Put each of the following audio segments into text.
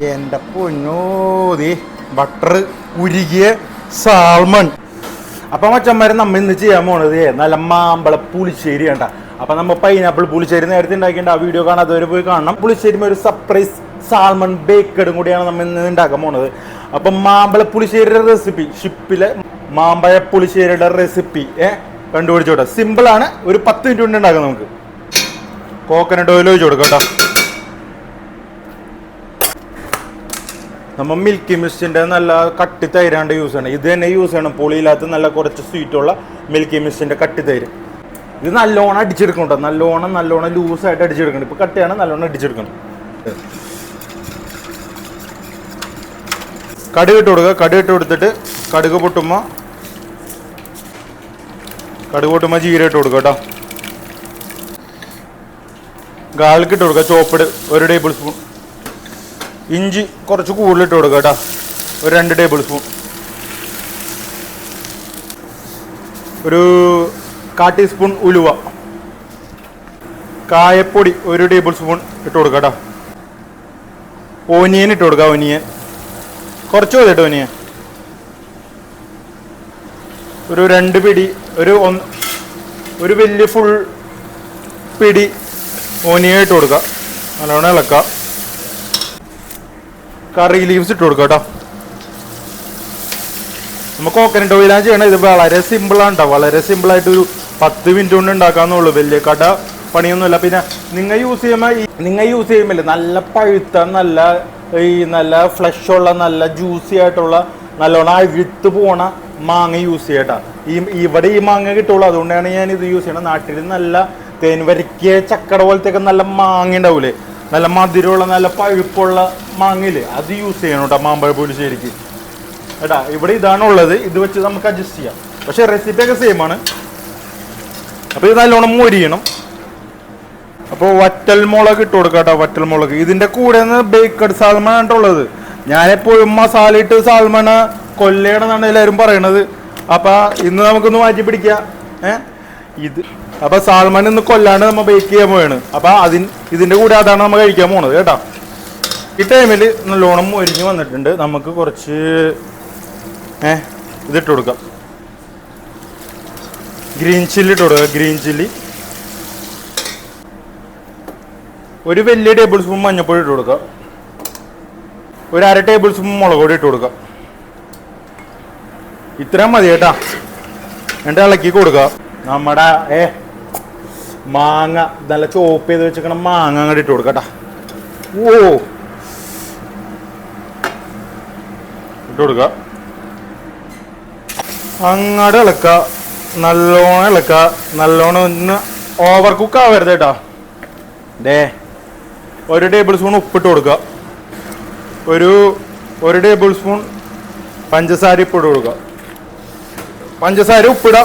എൻ്റെ പൊന്നോതി ബട്ടർ ഉരുകിയ സാൽമൺ. അപ്പം മച്ചന്മാരെ നമ്മ ഇന്ന് ചെയ്യാൻ പോണത് നല്ല മാമ്പഴ പുളിശ്ശേരി കണ്ട. അപ്പം നമ്മൾ പൈനാപ്പിൾ പുളിശ്ശേരി നേരത്തെ ഉണ്ടാക്കിയിട്ട് ആ വീഡിയോ കാണാത്തവരെ പോയി കാണണം. പുളിശ്ശേരി ഒരു സർപ്രൈസ് സാൽമൺ ബേക്കഡും കൂടിയാണ് നമ്മൾ ഇന്ന് ഉണ്ടാക്കാൻ പോണത്. അപ്പം മാമ്പഴ പുളിശ്ശേരിയുടെ റെസിപ്പി, ഷിപ്പിലെ മാമ്പഴ പുളിശ്ശേരിയുടെ റെസിപ്പി കണ്ടുപിടിച്ചോട്ടെ. സിമ്പിളാണ്, ഒരു 10 മിനിറ്റ് കൊണ്ട് ഉണ്ടാക്കാം നമുക്ക്. കോക്കനട്ട് ഓയിൽ ഒഴിച്ചു കൊടുക്കാം കേട്ടോ. നമ്മൾ മിൽക്കി മിസ്റ്റിൻ്റെ നല്ല കട്ടി തൈരാണ്ട് യൂസ് ചെയ്യണം. ഇത് തന്നെ യൂസ് ചെയ്യണം, പുളിയില്ലാത്ത നല്ല കുറച്ച് സ്വീറ്റുള്ള മിൽക്കി മിസ്റ്റിൻ്റെ കട്ടി തൈര്. ഇത് നല്ലോണം അടിച്ചെടുക്കണം കേട്ടോ. നല്ലോണം ലൂസായിട്ട് അടിച്ചെടുക്കണം. ഇപ്പോൾ കട്ടിയാണ്, നല്ലോണം അടിച്ചെടുക്കണം. കടുക് ഇട്ട് കൊടുക്കുക. കടുക് ഇട്ട് കൊടുത്തിട്ട് കടുക് പൊട്ടുമ്പോൾ ജീര ഇട്ട് കൊടുക്കുക കേട്ടോ. ഗാർലിക് ഇട്ട് കൊടുക്കുക, ചോപ്പഡ് 1 ടേബിൾ സ്പൂൺ. ഇഞ്ചി കുറച്ച് കൂടുതലിട്ട് കൊടുക്കുക കേട്ടോ, ഒരു 2 ടേബിൾ സ്പൂൺ. ഒരു 1/4 ടീസ്പൂൺ ഉലുവ. കായപ്പൊടി 1 ടേബിൾ സ്പൂൺ ഇട്ട് കൊടുക്കുക കേട്ടോ. ഓനിയൻ ഇട്ട് കൊടുക്കുക. ഓനിയൻ കുറച്ച് മതി കേട്ടോ. ഓനിയൻ ഒരു 2 പിടി, ഒരു വലിയ ഫുൾ പിടി ഓനിയൻ ഇട്ട് കൊടുക്കുക. നല്ലോണം ഇളക്കുക. കറി ലീവ്സ് ഇട്ട് കൊടുക്കുക കേട്ടോ. നമ്മൾ കോക്കനട്ട് ഓയിലാണ് ചെയ്യണം. ഇത് വളരെ സിമ്പിളാണ് കേട്ടോ. വളരെ സിമ്പിളായിട്ട് ഒരു 10 മിനിറ്റ് കൊണ്ട് ഉണ്ടാക്കാന്നുള്ളൂ. വലിയ കട പണിയൊന്നുമില്ല. പിന്നെ നിങ്ങൾ യൂസ് ചെയ്യുമ്പോൾ നല്ല പഴുത്ത, നല്ല ഫ്ലഷുള്ള, നല്ല ജ്യൂസി ആയിട്ടുള്ള, നല്ലോണം അഴുത്ത് പോണ മാങ്ങ യൂസ് ചെയ്യട്ടാ. ഇവിടെ ഈ മാങ്ങ കിട്ടുള്ളൂ, അതുകൊണ്ടാണ് ഞാൻ ഇത് യൂസ് ചെയ്യണം. നാട്ടിൽ നല്ല തേൻ വരക്കിയ ചക്കട പോലത്തെയൊക്കെ നല്ല മാങ്ങ ഉണ്ടാവൂലേ, നല്ല മധുരമുള്ള നല്ല പഴുപ്പുള്ള മാങ്ങയില്ലേ, അത് യൂസ് ചെയ്യണം കേട്ടോ മാമ്പഴ പുളിശ്ശേരിക്ക് കേട്ടാ. ഇവിടെ ഇതാണുള്ളത്, ഇത് വെച്ച് നമുക്ക് അഡ്ജസ്റ്റ് ചെയ്യാം. പക്ഷെ റെസിപ്പിയൊക്കെ സെയിം ആണ്. അപ്പോൾ ഇത് നല്ലോണം മൊരിയണം. അപ്പോൾ വറ്റൽമുളക് ഇട്ട് കൊടുക്കാം കേട്ടോ. വറ്റൽമുളക് ഇതിൻ്റെ കൂടെ ബേക്കഡ് സാൽമൺ ആയിട്ടുള്ളത്. ഞാനെപ്പോഴും മസാല ഇട്ട് സാൽമൺ കൊല്ലണമെന്നാണ് എല്ലാവരും പറയണത്. അപ്പം ഇന്ന് നമുക്കൊന്ന് മാറ്റി പിടിക്കാം. ഇത് അപ്പം സാൽമൺ ഇന്ന് കൊല്ലാണ്ട് നമ്മൾ ബേക്ക് ചെയ്യാൻ പോവാണ്. അപ്പം ഇതിൻ്റെ കൂടെ അതാണ് നമ്മൾ കഴിക്കാൻ പോണത് കേട്ടോ. ഈ ടൈമിൽ നല്ലോണം മൊരിഞ്ഞ് വന്നിട്ടുണ്ട്. നമുക്ക് കുറച്ച് ഇതിട്ട് കൊടുക്കാം. ഗ്രീൻ ചില്ലി ഇട്ട് കൊടുക്കുക. ഗ്രീൻ ചില്ലി ഒരു വലിയ ടേബിൾ സ്പൂൺ മഞ്ഞൾപ്പൊടി ഇട്ട് കൊടുക്കുക. ഒരു 1/2 ടേബിൾ സ്പൂൺ മുളക് പൊടി ഇട്ട് കൊടുക്കുക. ഇത്രയും മതി കേട്ടാ. എന്നിട്ട് ഇളക്കി കൊടുക്കുക. നമ്മുടെ മാങ്ങ നല്ല ചോപ്പ് ചെയ്ത് വെച്ചിരിക്കണം മാങ്ങ അങ്ങോട്ട് ഇട്ട് കൊടുക്കുക കേട്ടാ. ഇട്ട് കൊടുക്കുക. അങ്ങോട്ട് ഇളക്കുക. നല്ലോണം ഇളക്കുക. നല്ലോണം ഒന്ന് ഓവർ കുക്ക് ആവരുത് കേട്ടോ. 1 ടേബിൾ സ്പൂൺ ഉപ്പിട്ട് കൊടുക്കുക. ഒരു ടേബിൾ സ്പൂൺ പഞ്ചസാര ഇപ്പിട്ട് കൊടുക്കുക. പഞ്ചസാര ഉപ്പിടുക,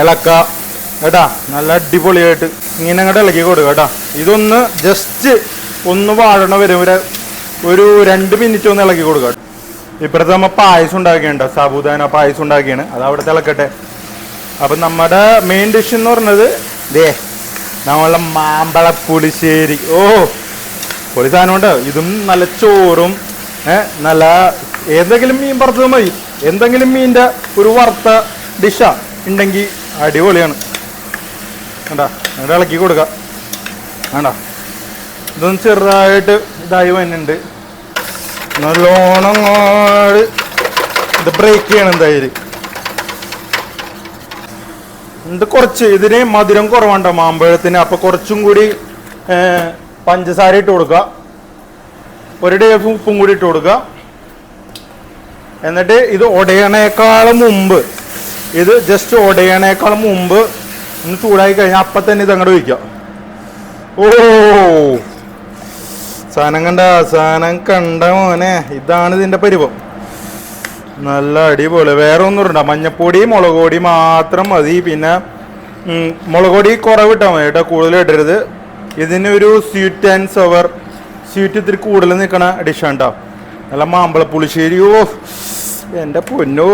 ഇളക്കുക കേട്ടാ. നല്ല അടിപൊളിയായിട്ട് ഇങ്ങനെ അങ്ങോട്ട് ഇളക്കി കൊടുക്കുക കേട്ടോ. ഇതൊന്ന് ജസ്റ്റ് ഒന്ന് വാഴണ വരെ ഒരു 2 മിനിറ്റ് ഒന്ന് ഇളക്കി കൊടുക്കുക. ഇപ്പുറത്ത് നമ്മൾ പായസം ഉണ്ടാക്കിയുണ്ട്, സാബുദാന പായസം ഉണ്ടാക്കിയാണ്. അത് അവിടെ തിളക്കട്ടെ. അപ്പം നമ്മുടെ മെയിൻ ഡിഷ് എന്ന് പറഞ്ഞത് നമ്മളുടെ മാമ്പഴ പുളിശ്ശേരി. പൊളി സാധനം ഉണ്ട്. ഇതും നല്ല ചോറും നല്ല എന്തെങ്കിലും മീൻ വറുത്തത് മതി. എന്തെങ്കിലും മീനിൻ്റെ ഒരു വറുത്ത ഡിഷാ ഉണ്ടെങ്കിൽ അടിപൊളിയാണ് വേണ്ടാ. എന്നിട്ട് ഇളക്കി കൊടുക്കുക വേണ്ട. ഇതൊന്ന് ചെറുതായിട്ട് ഇതായി വരുന്നുണ്ട്. നല്ലോണം ഇത് ബ്രേക്ക് ചെയ്യണം എന്തായാലും. ഇത് കുറച്ച് ഇതിന് മധുരം കുറവുണ്ടോ മാമ്പഴത്തിന്. അപ്പോൾ കുറച്ചും കൂടി പഞ്ചസാര ഇട്ട് കൊടുക്കുക. 1 ടേബിൾ സ്പൂൺ ഉപ്പും കൂടി ഇട്ട് കൊടുക്കുക. എന്നിട്ട് ഇത് ഉടയണേക്കാളും മുമ്പ്, ഇത് ജസ്റ്റ് ഉടയണേക്കാളും മുമ്പ് ഒന്ന് ചൂടായി കഴിഞ്ഞാൽ അപ്പം തന്നെ ഇത് അങ്ങോട്ട് വയ്ക്കുക. സാധനം കണ്ട മോനെ, ഇതാണ് ഇതിൻ്റെ പരിവം. നല്ല അടിപൊളി. വേറെ ഒന്നും ഇടണ്ട. മഞ്ഞപ്പൊടി മുളക് പൊടി മാത്രം മതി. പിന്നെ മുളക് പൊടി കുറവിട്ടാൽ മതി കേട്ടോ, കൂടുതൽ ഇടരുത്. ഇതിനൊരു സ്വീറ്റ് ആൻഡ് സവർ, സ്വീറ്റ് ഇത്തിരി കൂടുതൽ നിൽക്കണ ഡിഷാണ് കേട്ടോ. നല്ല മാമ്പഴ പുളിശ്ശേരിയോ എൻ്റെ പൊന്നോ.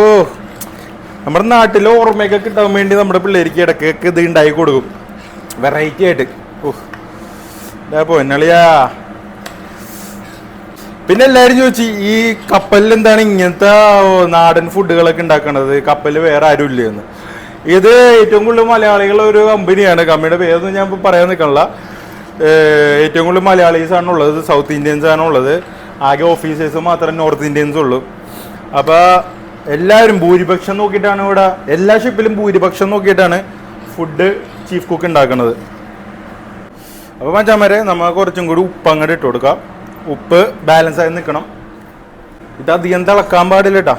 നമ്മുടെ നാട്ടിലെ ഓർമ്മയൊക്കെ കിട്ടാൻ വേണ്ടി നമ്മുടെ പിള്ളേർക്ക് ഇടയ്ക്കൊക്കെ ഇത് ഉണ്ടാക്കി കൊടുക്കും വെറൈറ്റി ആയിട്ട്. പൊന്നളിയാ പിന്നെ എല്ലാവരും ചോദിച്ചു ഈ കപ്പലിൽ എന്താണ് ഇങ്ങനത്തെ നാടൻ ഫുഡുകളൊക്കെ ഉണ്ടാക്കണത്, കപ്പലിൽ വേറെ ആരും ഇല്ല എന്ന്. ഇത് ഏറ്റവും കൂടുതൽ മലയാളികളുടെ ഒരു കമ്പനിയാണ്. കമ്പനിയുടെ പേരൊന്നും ഞാൻ ഇപ്പോൾ പറയാൻ നിൽക്കണില്ല. ഏറ്റവും കൂടുതൽ മലയാളീസ് ആണുള്ളത്, സൗത്ത് ഇന്ത്യൻസ് ആണുള്ളത്. ആകെ ഓഫീസേഴ്സ് മാത്രമേ നോർത്ത് ഇന്ത്യൻസ് ഉള്ളൂ. അപ്പോൾ എല്ലാവരും ഭൂരിപക്ഷം നോക്കിയിട്ടാണ് ഇവിടെ എല്ലാ ഷിപ്പിലും ഭൂരിപക്ഷം നോക്കിയിട്ടാണ് ഫുഡ് ചീഫ് കുക്ക് ഉണ്ടാക്കുന്നത്. അപ്പോൾ മച്ചാന്മാരെ നമ്മൾ കുറച്ചും കൂടി ഉപ്പ് അങ്ങോട്ട് ഇട്ട് കൊടുക്കാം. ഉപ്പ് ബാലൻസ് ആയി നിൽക്കണം. ഇത് അധികം തിളക്കാൻ പാടില്ല കേട്ടോ.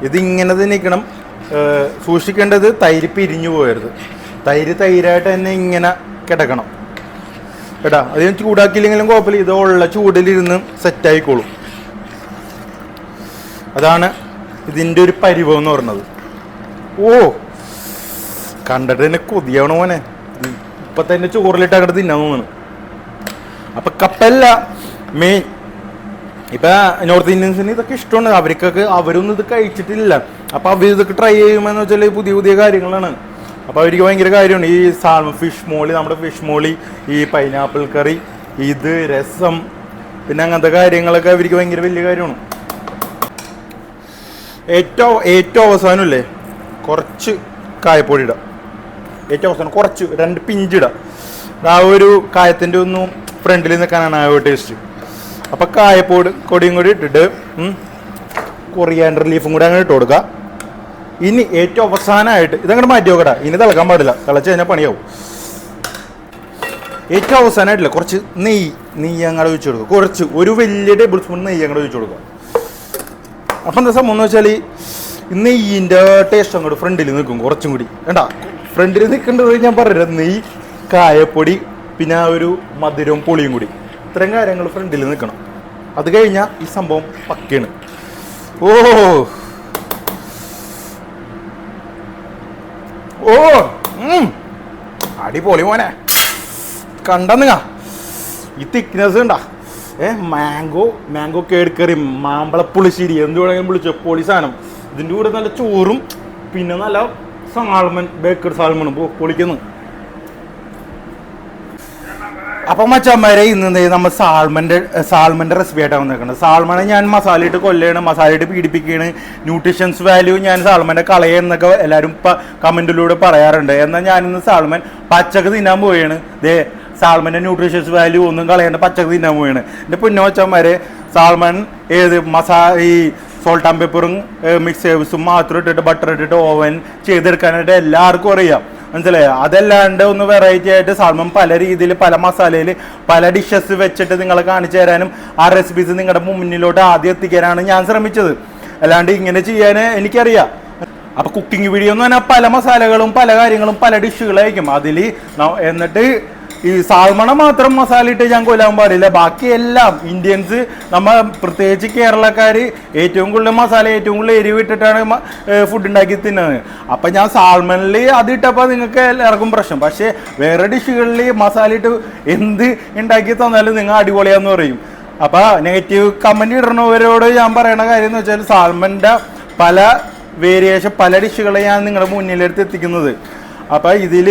ഇതിങ്ങനെ തന്നെ നിൽക്കണം. സൂക്ഷിക്കേണ്ടത് തൈര് പിരിഞ്ഞു പോകരുത്. തൈരായിട്ട് തന്നെ ഇങ്ങനെ കിടക്കണം കേട്ടാ. അധികം ചൂടാക്കിയില്ലെങ്കിലും കുഴപ്പമില്ല. ഇത് ഉള്ള ചൂടിലിരുന്ന് സെറ്റായിക്കോളും. അതാണ് ഇതിൻ്റെ ഒരു പരിഭവം എന്ന് പറയുന്നത്. ഓ കണ്ടിട്ട് തന്നെ കൊതിയാവണ മോനെ. ഇപ്പം തന്നെ ചോറിലിട്ട് അങ്ങോട്ട് തിന്നാൻ തോന്നുന്നു. അപ്പം കപ്പല്ല മെയിൻ. ഇപ്പം നോർത്ത് ഇന്ത്യൻസിന് ഇതൊക്കെ ഇഷ്ടമാണ്. അവർക്കൊക്കെ അവരൊന്നും ഇത് കഴിച്ചിട്ടില്ല. അപ്പം അവർ ഇതൊക്കെ ട്രൈ ചെയ്യുമെന്ന് വെച്ചാൽ പുതിയ പുതിയ കാര്യങ്ങളാണ്. അപ്പോൾ അവർക്ക് ഭയങ്കര കാര്യമാണ്. ഈ ഫിഷ് മോളി, നമ്മുടെ ഫിഷ് മോളി, ഈ പൈനാപ്പിൾ കറി, ഇത് രസം, പിന്നെ അങ്ങനത്തെ കാര്യങ്ങളൊക്കെ അവർക്ക് ഭയങ്കര വലിയ കാര്യമാണ്. ഏറ്റവും അവസാനമില്ലേ കുറച്ച് കായപ്പൊടി ഇടാം. ഏറ്റവും അവസാനം കുറച്ച് 2 പിഞ്ചിടാം. ആ ഒരു കായത്തിൻ്റെ ഒന്നും ഫ്രണ്ടിൽ നിൽക്കാനാണ് ആ ഒരു ടേസ്റ്റ്. അപ്പം കായപ്പൊടിയും കൂടി ഇട്ടിട്ട് കൊറിയാൻഡർ ലീഫും കൂടി അങ്ങനെ ഇട്ട് കൊടുക്കുക. ഇനി ഏറ്റവും അവസാനമായിട്ട് ഇതങ്ങോട്ട് മാറ്റി നോക്കടാ. ഇനി തിളക്കാൻ പാടില്ല, തിളച്ച് കഴിഞ്ഞാൽ പണിയാവും. ഏറ്റവും അവസാനമായിട്ടില്ല കുറച്ച് നെയ്യ് അങ്ങോട്ട് ഒഴിച്ചു കൊടുക്കുക. കുറച്ച് ഒരു വലിയ ടേബിൾ സ്പൂൺ നെയ്യ് അങ്ങോട്ട് ഒഴിച്ചു കൊടുക്കുക. അപ്പം എന്താ സംഭവം എന്ന് വെച്ചാൽ ഈ നെയ്യിൻ്റെ ടേസ്റ്റ് അങ്ങോട്ട് ഫ്രണ്ടിൽ നിൽക്കും. കുറച്ചും കൂടി വേണ്ട ഫ്രണ്ടിൽ നിൽക്കേണ്ടത് ഞാൻ പറയാം. നെയ്യ്, കായപ്പൊടി, പിന്നെ ആ ഒരു മധുരവും പുളിയും കൂടി, ഇത്രയും കാര്യങ്ങൾ ഫ്രണ്ടിൽ നിൽക്കണം. അത് കഴിഞ്ഞാൽ ഈ സംഭവം പക്കയാണ്. ഓ ഓ അടിപൊളി മോനെ. കണ്ടെന്നുങ്ങ ഈ തിക്നെസ് ഉണ്ടാ. മാംഗോ കേടുക്കറി, മാമ്പളപ്പുളിശ്ശേരി, എന്ത് വേണമെങ്കിലും വിളിച്ചോ, പൊളി സാധനം. ഇതിൻ്റെ കൂടെ നല്ല ചോറും പിന്നെ നല്ല സാൽമൺ, ബേക്കഡ് സാൽമണും പൊളിക്കുന്നു. അപ്പം മച്ചന്മാരെ ഇന്ന് നമ്മൾ സാൽമൻ്റെ റെസിപ്പി ആയിട്ടാണ് വന്നേക്കുന്നത്. സാൽമണെ ഞാൻ മസാല ഇട്ട് കൊല്ലാണ്, മസാല ഇട്ട് പീഡിപ്പിക്കുകയാണ്. ന്യൂട്രീഷൻസ് വാല്യൂ ഞാൻ സാൽമൻ്റെ കളയെന്നൊക്കെ എല്ലാവരും കമൻറ്റിലൂടെ പറയാറുണ്ട്. എന്നാൽ ഞാനിന്ന് സാൽമൻ പച്ചക്ക് തിന്നാൻ പോവുകയാണ്. സാൽമൻ്റെ ന്യൂട്രീഷ്യസ് വാല്യൂ ഒന്നും കളയാണ്ട് പച്ചക്ക് തിന്നാൻ പോവുകയാണ്. എൻ്റെ പൊന്നു മച്ചന്മാരെ, സാൽമൺ ഈ സോൾട്ട് ആൻഡ് പെപ്പറും മിക്സേഴ്സും മാത്രം ഇട്ടിട്ട് ബട്ടർ ഇട്ടിട്ട് ഓവൻ ചെയ്തെടുക്കാനായിട്ട് എല്ലാവർക്കും അറിയാം, മനസ്സിലായോ? അതല്ലാണ്ട് ഒന്ന് വെറൈറ്റി ആയിട്ട് സാൽമൺ പല രീതിയിൽ പല മസാലയിൽ പല ഡിഷസ് വെച്ചിട്ട് നിങ്ങളെ കാണിച്ചു തരാനും ആ റെസിപ്പീസ് നിങ്ങളുടെ മുന്നിലോട്ട് ആദ്യം എത്തിക്കാനാണ് ഞാൻ ശ്രമിച്ചത്. അല്ലാണ്ട് ഇങ്ങനെ ചെയ്യാൻ എനിക്കറിയാം. അപ്പോൾ കുക്കിംഗ് വീഡിയോ എന്ന് പറഞ്ഞാൽ പല മസാലകളും പല കാര്യങ്ങളും പല ഡിഷുകളായിരിക്കും. അതിൽ എന്നിട്ട് ഈ സാൽമണ മാത്രം മസാല ഇട്ട് ഞാൻ കൊല്ലാൻ പാടില്ല. ബാക്കി എല്ലാം ഇന്ത്യൻസ്, നമ്മൾ പ്രത്യേകിച്ച് കേരളക്കാർ ഏറ്റവും കൂടുതൽ മസാല ഏറ്റവും കൂടുതൽ എരിവ് ഇട്ടിട്ടാണ് ഫുഡ് ഉണ്ടാക്കി തിന്നുന്നത്. അപ്പം ഞാൻ സാൽമണിൽ അത് ഇട്ടപ്പോൾ നിങ്ങൾക്ക് എല്ലാവർക്കും പ്രശ്നം. പക്ഷേ വേറെ ഡിഷുകളിൽ മസാല ഇട്ട് എന്ത് ഉണ്ടാക്കി തന്നാലും നിങ്ങൾ അടിപൊളിയാന്ന് പറയും. അപ്പോൾ നെഗറ്റീവ് കമൻറ്റ് ഇടുന്നവരോട് ഞാൻ പറയണ കാര്യം എന്ന് വെച്ചാൽ സാൽമൻ്റെ പല വേരിയേഷൻ പല ഡിഷുകളെ ഞാൻ നിങ്ങളുടെ മുന്നിലെടുത്ത് എത്തിക്കുന്നത്. അപ്പോൾ ഇതിൽ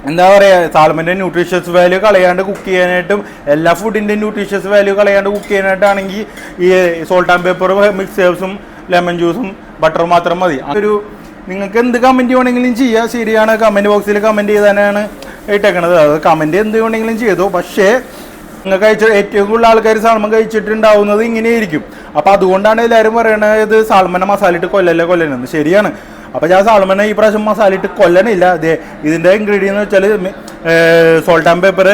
എന്താ പറയുക, സാൽമൻ്റെ ന്യൂട്രീഷ്യസ് വാല്യൂ കളയാണ്ട് കുക്ക് ചെയ്യാനായിട്ടും എല്ലാ ഫുഡിൻ്റെ ന്യൂട്രീഷ്യസ് വാല്യൂ കളയാണ്ട് കുക്ക് ചെയ്യാനായിട്ടാണെങ്കിൽ ഈ സോൾട്ട് ആൻഡ് പേപ്പർ മിക്സേഴ്സും ലെമൺ ജ്യൂസും ബട്ടറും മാത്രം മതി. ഒരു നിങ്ങൾക്ക് എന്ത് കമൻറ്റ് വേണമെങ്കിലും ചെയ്യുക. ശരിയാണ്, കമൻറ്റ് ബോക്സിൽ കമൻറ്റ് ചെയ്താനാണ് ഇട്ടേക്കണത്. അത് കമൻറ്റ് എന്ത് വേണമെങ്കിലും ചെയ്തു. പക്ഷേ നിങ്ങൾ ഏറ്റവും കൂടുതൽ ആൾക്കാർ സാൽമൺ കഴിച്ചിട്ടുണ്ടാവുന്നത് ഇങ്ങനെയായിരിക്കും. അപ്പോൾ അതുകൊണ്ടാണ് എല്ലാവരും പറയണത് ഇത് സാൽമനെ മസാല ഇട്ട് കൊല്ലലെന്ന്. ശരിയാണ്. അപ്പോൾ ഞാൻ സാൽമനെ ഈ പ്രാവശ്യം മസാല ഇട്ട് കൊല്ലണില്ല. ഇതിൻ്റെ ഇൻഗ്രീഡിയൻസ് വെച്ചാൽ salt and pepper,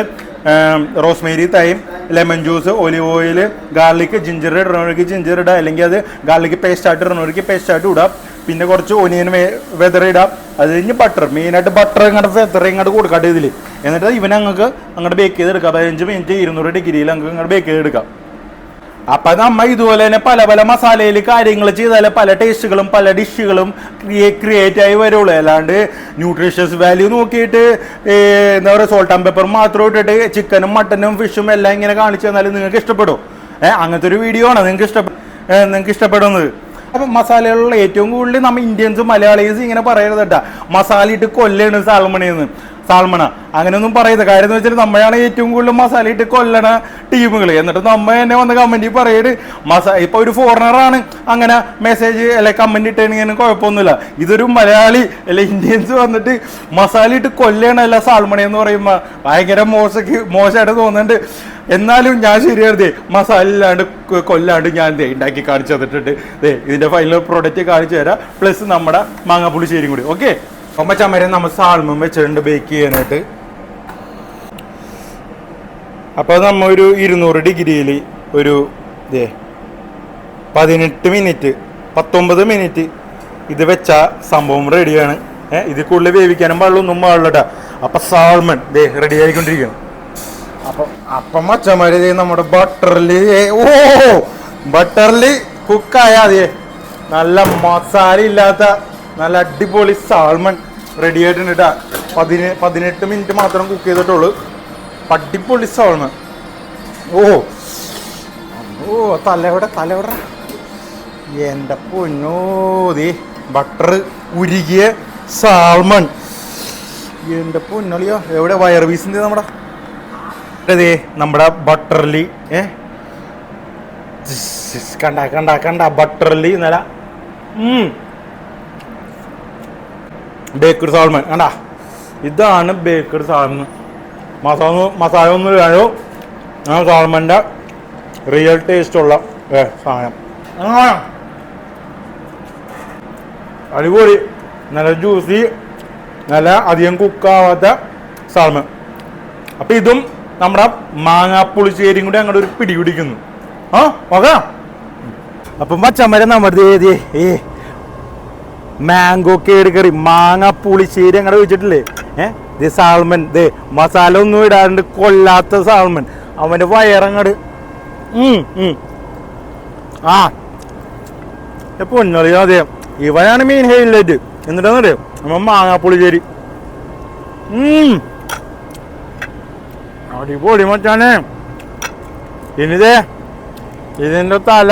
rosemary, thyme, lemon juice, olive oil, garlic, ginger ഇടണവർക്ക് ജിഞ്ചർ ഇടാം, അല്ലെങ്കിൽ അത് ഗാർലിക് പേസ്റ്റ് ആയിട്ട് ഇടണവർക്ക് പേസ്റ്റ് ആയിട്ട് ഇടാം. പിന്നെ കുറച്ച് ഒനിയൻ വെതർ ഇടാം. അത് കഴിഞ്ഞ് ബട്ടർ, മെയിനായിട്ട് ബട്ടർ ഇങ്ങോട്ട് വെതർ ഇങ്ങോട്ട് കൊടുക്കാട്ടെ ഇതിൽ. എന്നിട്ട് ഇവനെ അങ്ങക്ക് അങ്ങോട്ട് ബേക്ക് ചെയ്തെടുക്കാം. 15 മിനിറ്റ് 200 ഡിഗ്രിയിൽ അങ്ങ് ഇങ്ങോട്ട് ബേക്ക് ചെയ്തെടുക്കാം. അപ്പം നമ്മൾ ഇതുപോലെ തന്നെ പല പല മസാലയിൽ കാര്യങ്ങൾ ചെയ്താൽ പല ടേസ്റ്റുകളും പല ഡിഷുകളും ക്രിയേറ്റ് ആയി വരുള്ളൂ. അല്ലാണ്ട് ന്യൂട്രീഷ്യസ് വാല്യൂ നോക്കിയിട്ട് എന്താ പറയുക സോൾട്ട് ആൻഡ് പെപ്പർ മാത്രം ഇട്ടിട്ട് ചിക്കനും മട്ടനും ഫിഷും എല്ലാം ഇങ്ങനെ കാണിച്ചു തന്നാൽ നിങ്ങൾക്ക് ഇഷ്ടപ്പെടും. അങ്ങനത്തെ ഒരു വീഡിയോ ആണ് നിങ്ങൾക്ക് ഇഷ്ടപ്പെടുന്നത്. അപ്പം മസാലകളിലുള്ള ഏറ്റവും കൂടുതൽ നമ്മൾ ഇന്ത്യൻസും മലയാളീസും ഇങ്ങനെ പറയരുത് കേട്ടോ, മസാല ഇട്ട് കൊല്ലാണ് സാൽമണിയെന്ന്. സാൽമണ അങ്ങനെയൊന്നും പറയുന്നത്. കാര്യം എന്ന് വെച്ചാൽ നമ്മളാണ് ഏറ്റവും കൂടുതൽ മസാല ഇട്ട് കൊല്ലണ ടീമുകൾ. എന്നിട്ട് നമ്മ തന്നെ വന്ന് കമന്റ് പറയത് ഇപ്പൊ ഒരു ഫോറിനറാണ് അങ്ങനെ മെസ്സേജ് അല്ലെ കമന്റ് ഇട്ടേണെങ്കിൽ കുഴപ്പമൊന്നുമില്ല. ഇതൊരു മലയാളി അല്ലെ ഇന്ത്യൻസ് വന്നിട്ട് മസാല ഇട്ട് കൊല്ലണല്ല സാൽമണ എന്ന് പറയുമ്പോ ഭയങ്കര മോശമായിട്ട് തോന്നുന്നുണ്ട്. എന്നാലും ഞാൻ ശരിയായിരുന്നേ മസാല ഇല്ലാണ്ട് കൊല്ലാണ്ട് ഞാൻ ഉണ്ടാക്കി കാണിച്ചു തന്നിട്ടുണ്ട്. ഇതിന്റെ ഫൈനൽ പ്രോഡക്റ്റ് കാണിച്ചു തരാം, പ്ലസ് നമ്മുടെ മാങ്ങാപ്പുളിശ്ശേരിയും കൂടി. ഓക്കെ, അമ്മ ചമ്മരം നമ്മൾ സാൽമൺ വെച്ചിട്ടുണ്ട് ബേക്ക് ചെയ്യാനായിട്ട്. അപ്പോൾ നമ്മൾ ഒരു 200 ഡിഗ്രിയിൽ ഒരു 19 മിനിറ്റ് ഇത് വെച്ച സംഭവം റെഡിയാണ്. ഇത് കൂടുതൽ വേവിക്കാനും പാടില്ലൊന്നും പാടില്ലട്ടാ. അപ്പം സാൽമൺ റെഡി ആയിക്കൊണ്ടിരിക്കണം. അപ്പം മച്ചമാര് നമ്മുടെ ബട്ടറിൽ കുക്കായ നല്ല മസാല ഇല്ലാത്ത നല്ല അടിപൊളി സാൽമൺ റെഡി ആയിട്ടുണ്ട് കേട്ടാ. 18 മിനിറ്റ് മാത്രം കുക്ക് ചെയ്തിട്ടുള്ളൂ. അടിപൊളി സാൽമൺ. തലവിടെ എൻ്റെ പൊന്നോ, ബട്ടർ ഉരുകിയ സാൽമൺ. എൻ്റെ പൊന്നളിയോ, എവിടെ വയർ പീസിൻ്റെ നമ്മുടെ ബട്ടറിൽ കണ്ട ബട്ടറിൽ നല്ല ബേക്കഡ് സാൽമൺ കണ്ടാ. ഇതാണ് ബേക്കഡ് സാൽമൺ. മസാല ഒന്നും ഇല്ലായോ ആ സാൽമൻ്റെ റിയൽ ടേസ്റ്റുള്ള സാധനം. അടിപൊളി, നല്ല ജ്യൂസി, നല്ല അധികം കുക്കാവാത്ത സാൽമൺ. അപ്പം ഇതും നമ്മുടെ മാങ്ങാപ്പുളിശ്ശേരിയും കൂടി അങ്ങോട്ട് ഒരു പിടി പിടിക്കുന്നു. ഓക്കെ, അപ്പം മച്ചമ്മരെ നമ്മുടെ മാംഗോ കേട് കറി മാങ്ങാപ്പുളിശ്ശേരി അങ്ങോട്ട് വെച്ചിട്ടില്ലേ. സാൽമൺ മസാല ഒന്നും ഇടാറുണ്ട് കൊല്ലാത്ത സാൽമൺ. അവൻ്റെ വയറങ്ങട് പൊന്നറിയാ. അതെ, ഇവനാണ് മെയിൻ ഹൈലൈറ്റ്. എന്നിട്ടാന്നറിയോ നമ്മ മാങ്ങാപ്പുളിശ്ശേരി. അടിപൊളി മച്ചാനെ. ഇനിതേ ഇതിൻ്റെ തല,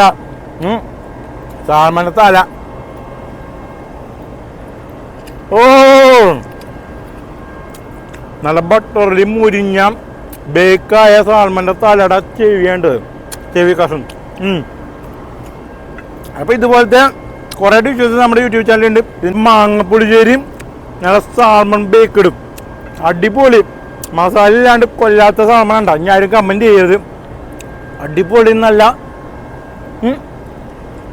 സാൽമൻ്റെ തല. നല്ല ബട്ടറിൽ മുരിഞ്ഞ ബേക്കായ സാൽമൻ്റെ തലയുടെ ചെവിയേണ്ടത്, ചെവി കഷം. അപ്പം ഇതുപോലത്തെ കുറേ ഡിഷസ് നമ്മുടെ യൂട്യൂബ് ചാനലുണ്ട്. മാങ്ങപ്പുളിശ്ശേരിയും നല്ല സാൽമൺ ബേക്കിടും അടിപൊളി. മസാല ഇല്ലാണ്ട് കൊല്ലാത്ത സാൽമൺ ഉണ്ടോ, ഞാനും കമൻറ്റ് ചെയ്യരുത്. അടിപൊളി, നല്ല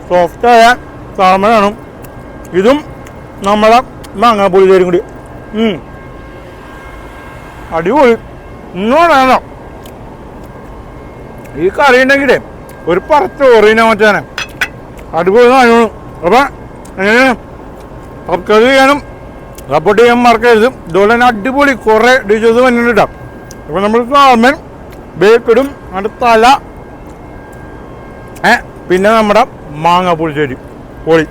സോഫ്റ്റായ സാൽമണാണ്. ഇതും നമ്മളെ മാങ്ങാപ്പുളിശ്ശേരിയും കൂടി അടിപൊളി. ഇന്നോടാണോ ഈ കറി ഉണ്ടെങ്കിലേ ഒരു പറച്ചോറിനെ മച്ചാനെ അടിപൊളി സാധനമാണ്. അപ്പം എങ്ങനെ സബ്സ്ക്രൈബ് ചെയ്യാനും സപ്പോർട്ട് ചെയ്യാൻ മറക്കരുത്. ഇതുപോലെ തന്നെ അടിപൊളി കുറേ ഡിഷസ് വന്നിട്ടുണ്ട്. അപ്പം നമ്മൾ സാൽമൺ ബേക്കിടും, അതിൻ്റെ തല, പിന്നെ നമ്മുടെ മാങ്ങാപ്പുളിശ്ശേരി പൊളി.